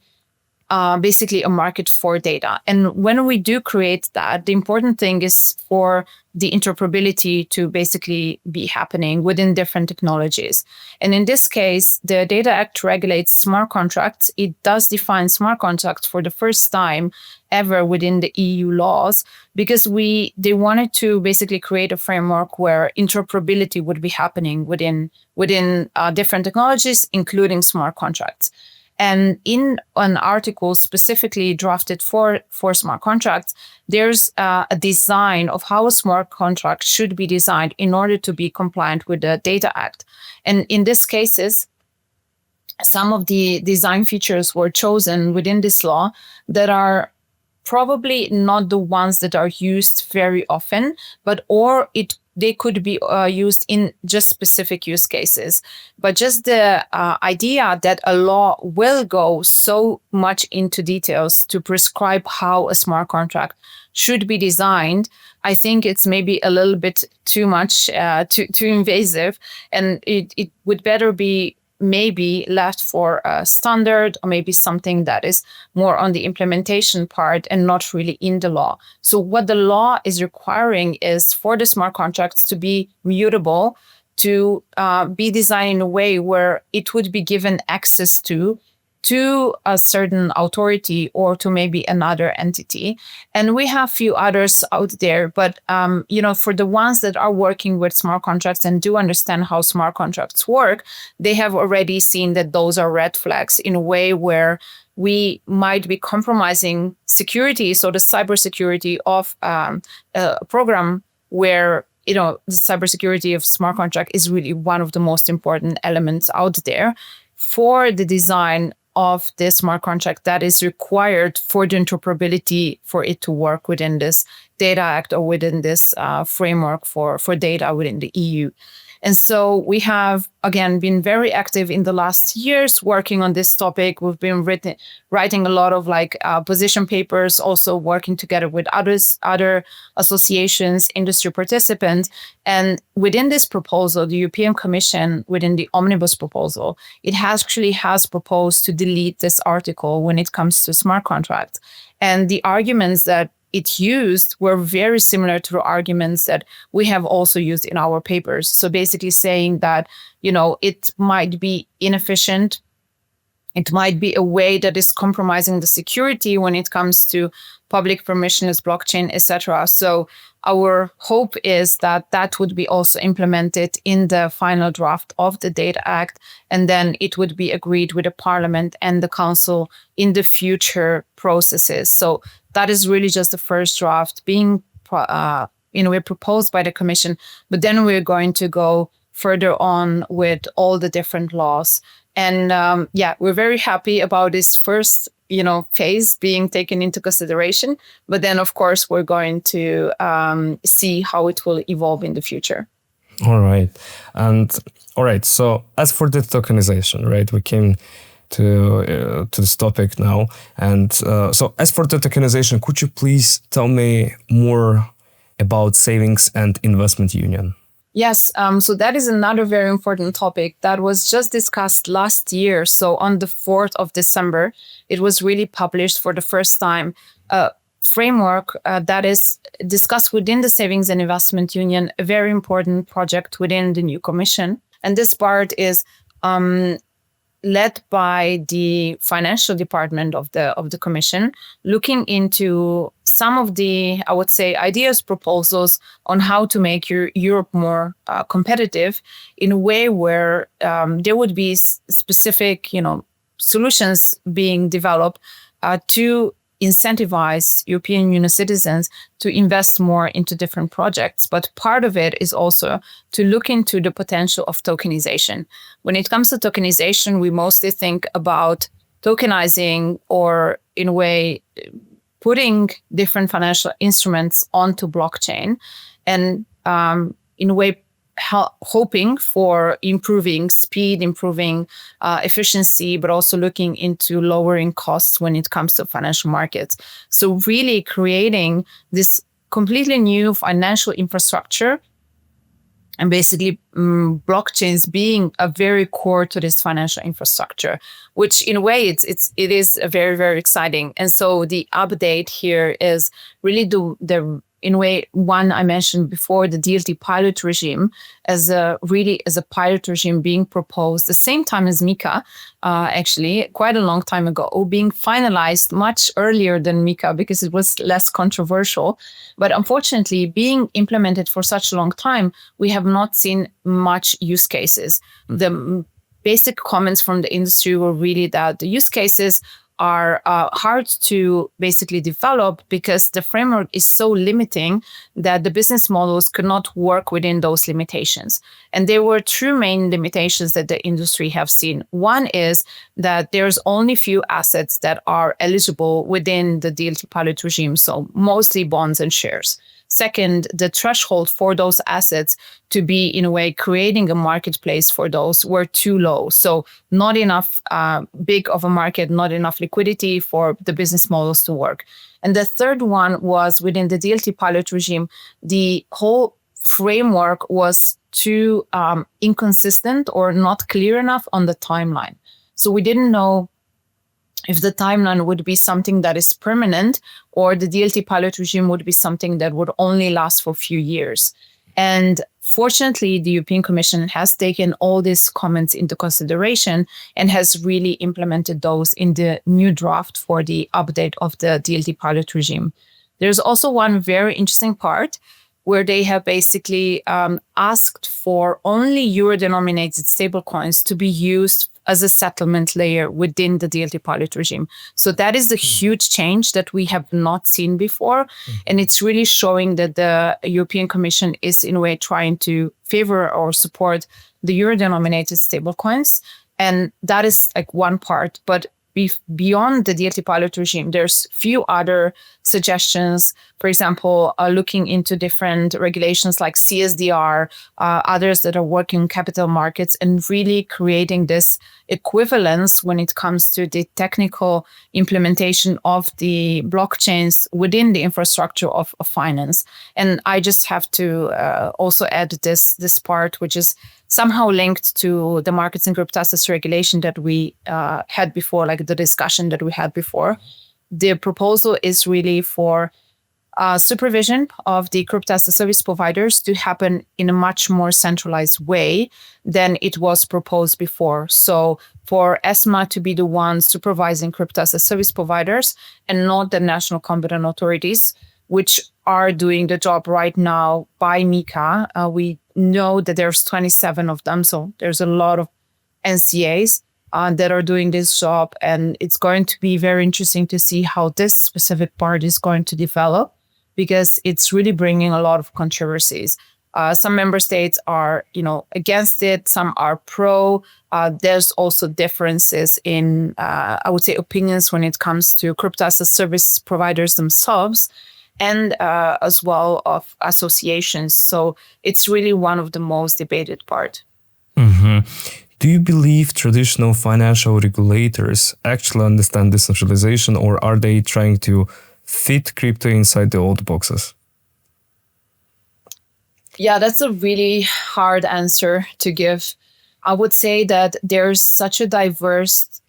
basically a market for data. And when we do create that, the important thing is for the interoperability to basically be happening within different technologies. And in this case, the Data Act regulates smart contracts. It does define smart contracts for the first time ever within the EU laws, because they wanted to basically create a framework where interoperability would be happening within different technologies, including smart contracts. And in an article specifically drafted for smart contracts, there's a design of how a smart contract should be designed in order to be compliant with the Data Act. And in these cases, some of the design features were chosen within this law that are probably not the ones that are used very often, they could be used in just specific use cases. But just the idea that a law will go so much into details to prescribe how a smart contract should be designed, I think it's maybe a little bit too much, too invasive. And it would better be maybe left for a standard, or maybe something that is more on the implementation part and not really in the law. So what the law is requiring is for the smart contracts to be mutable, to be designed in a way where it would be given access to a certain authority or to maybe another entity. And we have few others out there, but for the ones that are working with smart contracts and do understand how smart contracts work, they have already seen that those are red flags in a way where we might be compromising security, so the cybersecurity of a program where the cybersecurity of smart contract is really one of the most important elements out there for the design of this smart contract that is required for the interoperability for it to work within this Data Act or within this framework for data within the EU. And so we have, again, been very active in the last years working on this topic. We've been writing a lot of position papers, also working together with other associations, industry participants. And within this proposal, the European Commission, within the omnibus proposal, it has proposed to delete this article when it comes to smart contracts. And the arguments that it used were very similar to the arguments that we have also used in our papers. So basically saying that, it might be inefficient. It might be a way that is compromising the security when it comes to public permissionless blockchain, etc. So our hope is that would be also implemented in the final draft of the Data Act, and then it would be agreed with the Parliament and the Council in the future processes. So that is really just the first draft being proposed by the Commission, but then we're going to go further on with all the different laws. And we're very happy about this first phase being taken into consideration. But then, of course, we're going to see how it will evolve in the future. All right. So as for the tokenization, right, we came to this topic now. And so as for the tokenization, could you please tell me more about Savings and Investment Union? Yes, so that is another very important topic that was just discussed last year. So on the 4th of December, it was really published for the first time, a framework that is discussed within the Savings and Investment Union, a very important project within the new Commission. And this part is led by the financial department of the Commission, looking into some of the, I would say, ideas, proposals on how to make Europe more competitive in a way where there would be specific, solutions being developed to incentivize European Union citizens to invest more into different projects. But part of it is also to look into the potential of tokenization. When it comes to tokenization, we mostly think about tokenizing, or in a way, putting different financial instruments onto blockchain, and in a way, hoping for improving speed, improving efficiency, but also looking into lowering costs when it comes to financial markets. So really creating this completely new financial infrastructure, and basically blockchains being a very core to this financial infrastructure, which in a way it is very, very exciting. And so the update here is really the in a way, one I mentioned before, the DLT pilot regime as a pilot regime being proposed the same time as MiCA, actually quite a long time ago, being finalized much earlier than MiCA because it was less controversial. But unfortunately, being implemented for such a long time, we have not seen much use cases. The basic comments from the industry were really that the use cases are hard to basically develop because the framework is so limiting that the business models could not work within those limitations. And there were two main limitations that the industry have seen. One is that there's only few assets that are eligible within the DLT pilot regime, so mostly bonds and shares. Second, the threshold for those assets to be, in a way, creating a marketplace for those were too low. So not enough big of a market, not enough liquidity for the business models to work. And the third one was within the DLT pilot regime, the whole framework was too inconsistent or not clear enough on the timeline. So we didn't know if the timeline would be something that is permanent or the DLT pilot regime would be something that would only last for a few years. And fortunately, the European Commission has taken all these comments into consideration and has really implemented those in the new draft for the update of the DLT pilot regime. There's also one very interesting part where they have basically asked for only euro-denominated stablecoins to be used as a settlement layer within the DLT pilot regime. So that is the huge change that we have not seen before. And it's really showing that the European Commission is in a way trying to favor or support the euro-denominated stablecoins. And that is like one part. But beyond the DLT pilot regime, there's few other suggestions. For example, looking into different regulations like CSDR, others that are working in capital markets, and really creating this equivalence when it comes to the technical implementation of the blockchains within the infrastructure of finance. And I just have to also add this part, which is somehow linked to the markets and crypto assets regulation that we had before, like the discussion that we had before. The proposal is really for supervision of the crypto asset service providers to happen in a much more centralized way than it was proposed before. So for ESMA to be the one supervising crypto asset service providers and not the national competent authorities, which are doing the job right now by MiCA. We know that there's 27 of them, so there's a lot of NCAs that are doing this job, and it's going to be very interesting to see how this specific part is going to develop, because it's really bringing a lot of controversies. Some member states are, against it. Some are pro. There's also differences in, I would say, opinions when it comes to crypto asset service providers themselves, and as well of associations. So it's really one of the most debated part. Mm-hmm. Do you believe traditional financial regulators actually understand decentralization, or are they trying to fit crypto inside the old boxes? Yeah, that's a really hard answer to give. I would say that there's such a diverse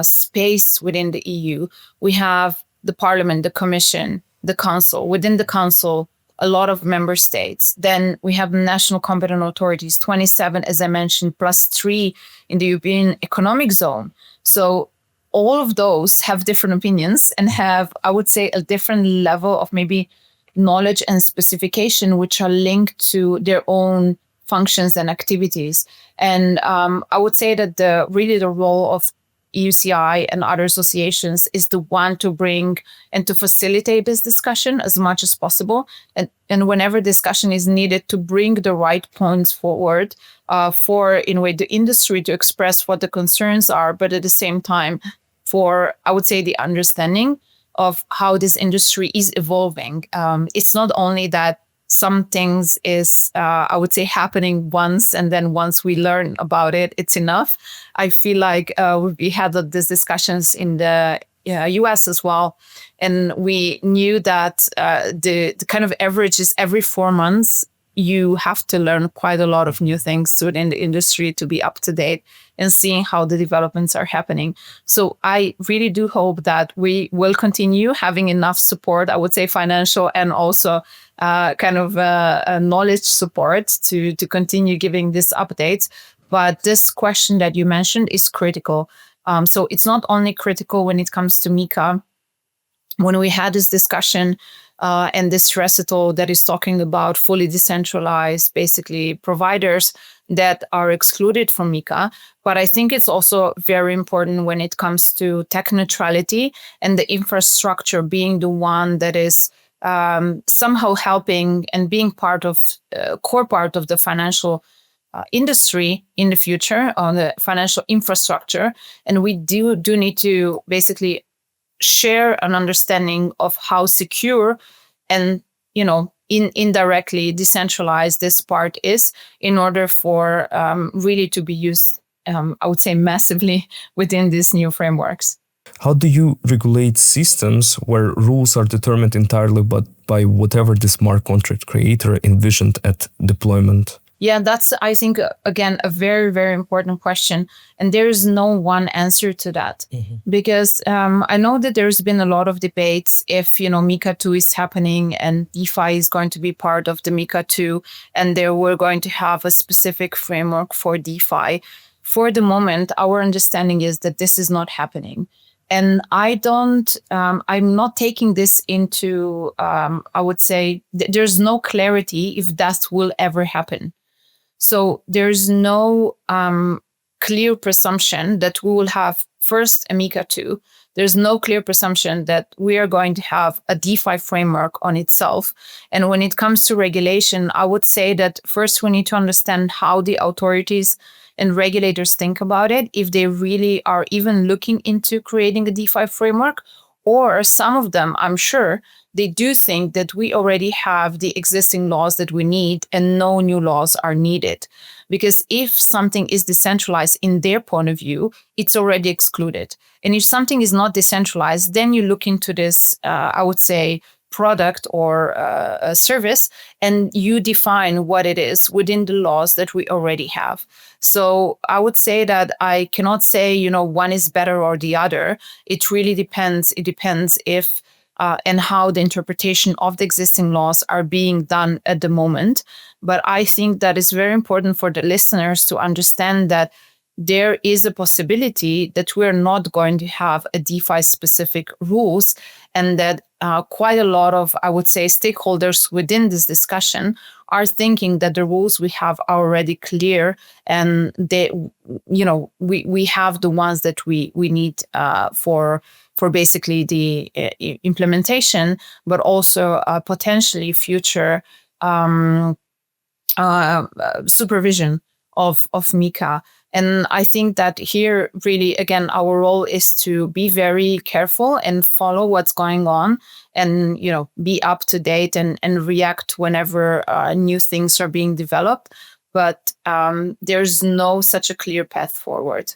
space within the EU. We have the Parliament, the Commission, the Council. Within the Council, a lot of member states. Then we have national competent authorities, 27, as I mentioned, plus 3 in the European Economic Zone. So all of those have different opinions and have, I would say, a different level of maybe knowledge and specification, which are linked to their own functions and activities. And I would say that the role of EUCI and other associations is the one to bring and to facilitate this discussion as much as possible. And whenever discussion is needed, to bring the right points forward for, in a way, the industry to express what the concerns are, but at the same time, for, I would say, the understanding of how this industry is evolving. It's not only that some things is, I would say, happening once, and then once we learn about it, it's enough. I feel like we had these discussions in the US as well, and we knew that the kind of average is every 4 months, you have to learn quite a lot of new things within the industry to be up to date and seeing how the developments are happening. So I really do hope that we will continue having enough support, I would say financial and also kind of knowledge support to continue giving these updates. But this question that you mentioned is critical. So it's not only critical when it comes to MiCA. When we had this discussion and this recital that is talking about fully decentralized, basically providers that are excluded from MiCA. But I think it's also very important when it comes to tech neutrality and the infrastructure being the one that is somehow helping and being part of core part of the financial industry in the future on the financial infrastructure. And we do need to basically share an understanding of how secure and, indirectly decentralized this part is in order for really to be used, I would say, massively within these new frameworks. How do you regulate systems where rules are determined entirely by whatever the smart contract creator envisioned at deployment? Yeah, that's, I think, again, a very, very important question. And there is no one answer to that. Because I know that there's been a lot of debates if, MiCA 2 is happening and DeFi is going to be part of the MiCA 2, and they were going to have a specific framework for DeFi. For the moment, our understanding is that this is not happening. And I'm not taking this into, I would say, there's no clarity if that will ever happen. So there's no clear presumption that we will have first a MiCA 2. There's no clear presumption that we are going to have a DeFi framework on itself. And when it comes to regulation, I would say that first we need to understand how the authorities and regulators think about it, if they really are even looking into creating a DeFi framework, or some of them, I'm sure, they do think that we already have the existing laws that we need and no new laws are needed. Because if something is decentralized in their point of view, it's already excluded. And if something is not decentralized, then you look into this, I would say, product or a service, and you define what it is within the laws that we already have. So I would say that I cannot say, one is better or the other. It really depends. It depends if and how the interpretation of the existing laws are being done at the moment. But I think that it's very important for the listeners to understand that there is a possibility that we're not going to have a DeFi specific rules, and that quite a lot of, I would say, stakeholders within this discussion are thinking that the rules we have are already clear, and they, we have the ones that we need for basically the implementation, but also potentially future supervision of MiCA. And I think that here, really, again, our role is to be very careful and follow what's going on and, be up to date and react whenever new things are being developed. But there's no such a clear path forward.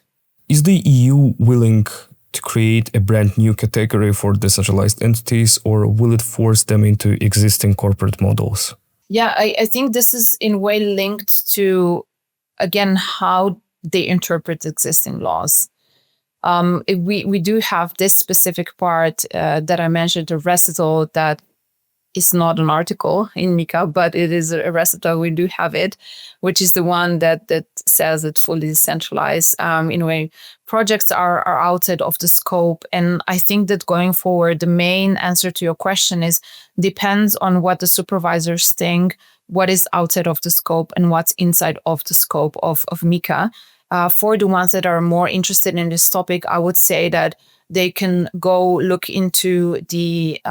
Is the EU willing to create a brand new category for decentralized entities, or will it force them into existing corporate models? Yeah, I think this is in a way linked to, again, how they interpret existing laws. We do have this specific part that I mentioned, a recital that is not an article in MiCA, but it is a recital. We do have it, which is the one that says it's fully decentralized. In a way, projects are outside of the scope. And I think that going forward, the main answer to your question is depends on what the supervisors think, what is outside of the scope and what's inside of the scope of MiCA. For the ones that are more interested in this topic, I would say that they can go look into the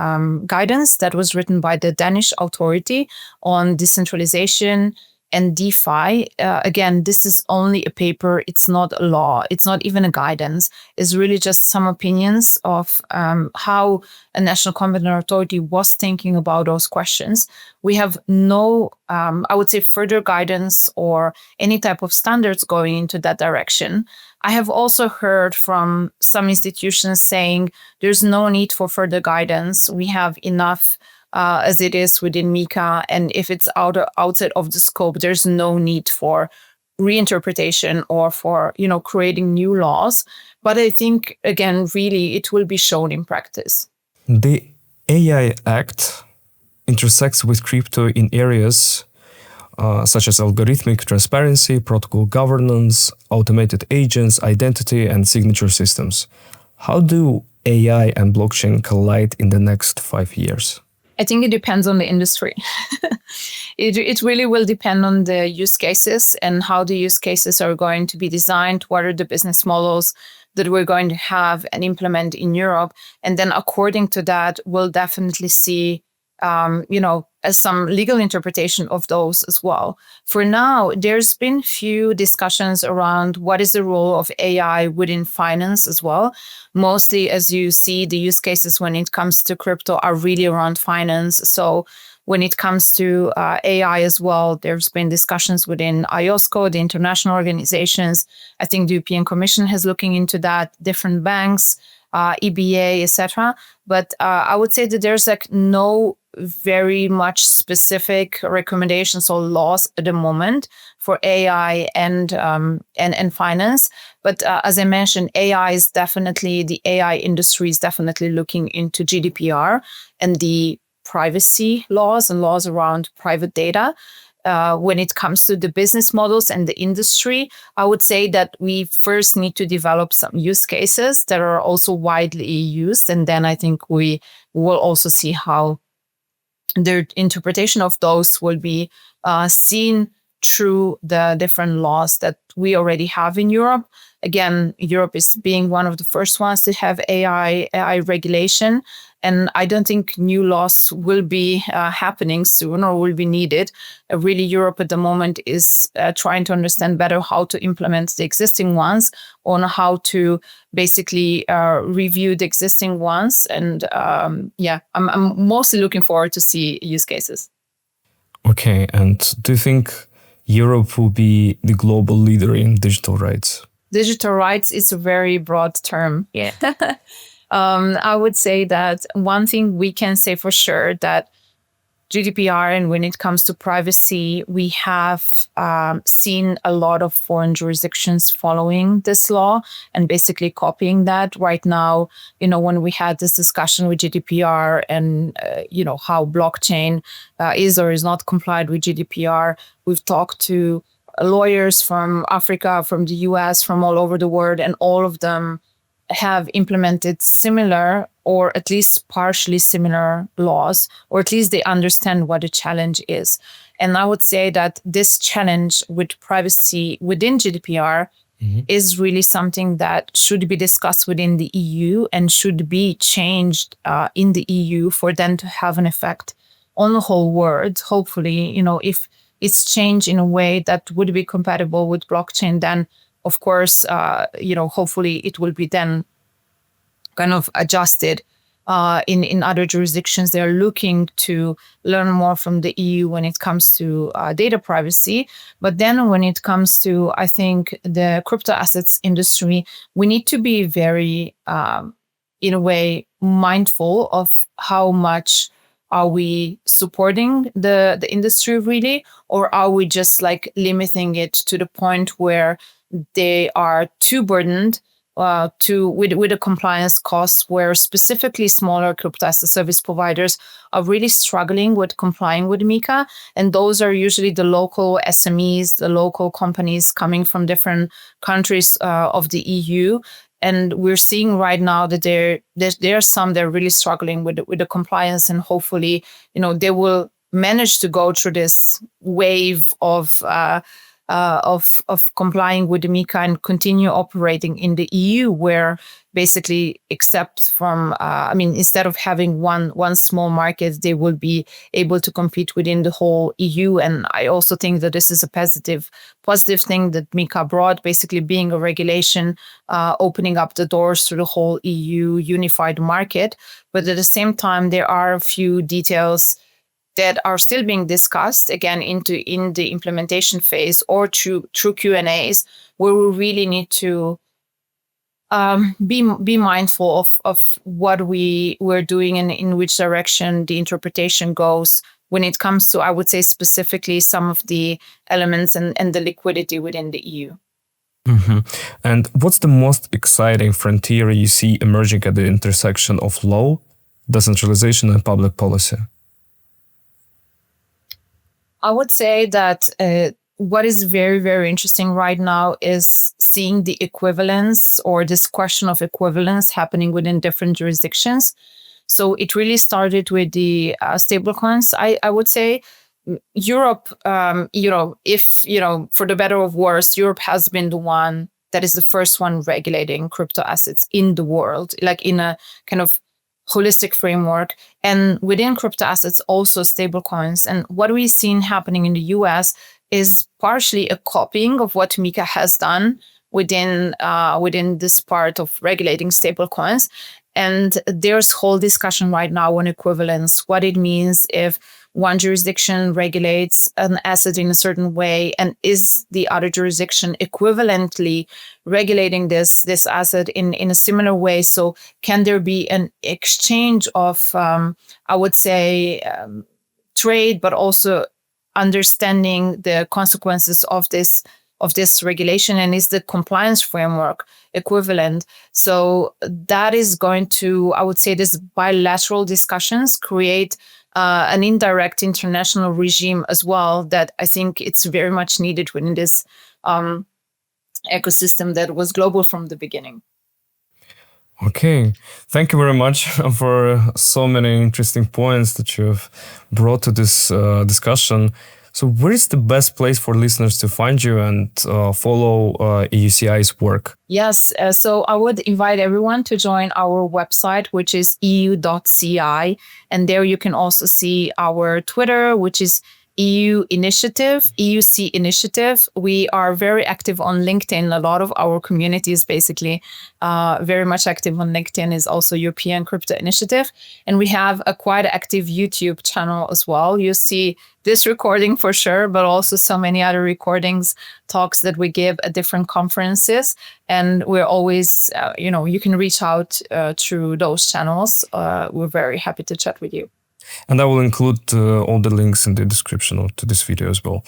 guidance that was written by the Danish authority on decentralization and DeFi. Again, this is only a paper. It's not a law. It's not even a guidance. It's really just some opinions of how a national competent authority was thinking about those questions. We have no, I would say, further guidance or any type of standards going into that direction. I have also heard from some institutions saying there's no need for further guidance. We have enough as it is within MiCA, and if it's outside of the scope, there's no need for reinterpretation or for creating new laws. But I think again, really, it will be shown in practice. The AI Act intersects with crypto in areas such as algorithmic transparency, protocol governance, automated agents, identity, and signature systems. How do AI and blockchain collide in the next 5 years? I think it depends on the industry. It really will depend on the use cases and how the use cases are going to be designed, what are the business models that we're going to have and implement in Europe. And then according to that, we'll definitely see as some legal interpretation of those as well. For now, there's been few discussions around what is the role of AI within finance as well. Mostly, as you see, the use cases when it comes to crypto are really around finance. So when it comes to AI as well, there's been discussions within IOSCO, the international organizations. I think the European Commission is looking into that, different banks, EBA, etc. But I would say that there's no very much specific recommendations or laws at the moment for AI and finance. But as I mentioned, the AI industry is definitely looking into GDPR and the privacy laws and laws around private data. When it comes to the business models and the industry, I would say that we first need to develop some use cases that are also widely used. And then I think we will also see how their interpretation of those will be seen through the different laws that we already have in Europe. Again, Europe is being one of the first ones to have AI regulation. And I don't think new laws will be happening soon or will be needed. Really, Europe at the moment is trying to understand better how to implement the existing ones, on how to basically review the existing ones. And I'm mostly looking forward to see use cases. Okay, and do you think Europe will be the global leader in digital rights? Digital rights is a very broad term. Yeah. I would say that one thing we can say for sure that GDPR and when it comes to privacy, we have seen a lot of foreign jurisdictions following this law and basically copying that. Right now, when we had this discussion with GDPR and, how blockchain is or is not complied with GDPR, we've talked to lawyers from Africa, from the US, from all over the world, and all of them have implemented similar or at least partially similar laws, or at least they understand what the challenge is. And I would say that this challenge with privacy within GDPR is really something that should be discussed within the EU and should be changed in the EU for them to have an effect on the whole world. Hopefully, if it's changed in a way that would be compatible with blockchain, then of course, hopefully it will be then kind of adjusted in other jurisdictions. They're looking to learn more from the EU when it comes to data privacy. But then when it comes to, I think, the crypto assets industry, we need to be very, in a way, mindful of how much are we supporting the industry really, or are we just like limiting it to the point where they are too burdened with the compliance costs, where specifically smaller crypto as a service providers are really struggling with complying with MiCA. And those are usually the local SMEs, the local companies coming from different countries of the EU. And we're seeing right now that there are some that are really struggling with the compliance, and hopefully, they will manage to go through this wave of of complying with the MiCA and continue operating in the EU, where basically, except from, instead of having one small market, they will be able to compete within the whole EU. And I also think that this is a positive thing that MiCA brought, basically being a regulation, opening up the doors to the whole EU unified market. But at the same time, there are a few details that are still being discussed, again, in the implementation phase or through Q&As, where we really need to be mindful of what we're doing and in which direction the interpretation goes when it comes to, I would say, specifically some of the elements and the liquidity within the EU. Mm-hmm. And what's the most exciting frontier you see emerging at the intersection of law, decentralization, and public policy? I would say that what is very, very interesting right now is seeing the equivalence or this question of equivalence happening within different jurisdictions. So it really started with the stablecoins. I would say Europe, if, for the better or worse, Europe has been the one that is the first one regulating crypto assets in the world, like in a kind of holistic framework. And within crypto assets, also stablecoins. And what we've seen happening in the US is partially a copying of what MiCA has done within this part of regulating stablecoins. And there's whole discussion right now on equivalence, what it means if one jurisdiction regulates an asset in a certain way, and is the other jurisdiction equivalently regulating this asset in a similar way. So can there be an exchange of, I would say, trade, but also understanding the consequences of this regulation, and is the compliance framework equivalent? So that is going to, I would say, this bilateral discussions create an indirect international regime as well, that I think it's very much needed within this ecosystem that was global from the beginning. Okay, thank you very much for so many interesting points that you've brought to this discussion. So where is the best place for listeners to find you and follow EUCI's work? Yes, so I would invite everyone to join our website, which is EU.ci. And there you can also see our Twitter, which is EU Initiative, EUC Initiative. We are very active on LinkedIn. A lot of our community is basically very much active on LinkedIn, is also European Crypto Initiative. And we have a quite active YouTube channel as well. You see this recording for sure, but also so many other recordings, talks that we give at different conferences. And we're always, you can reach out through those channels. We're very happy to chat with you. And I will include all the links in the description to this video as well.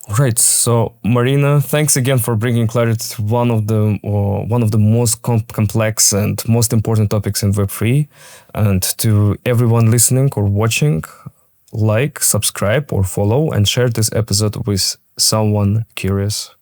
All right, so Marina, thanks again for bringing clarity to one of the most complex and most important topics in Web3. And to everyone listening or watching, like, subscribe or follow, and share this episode with someone curious.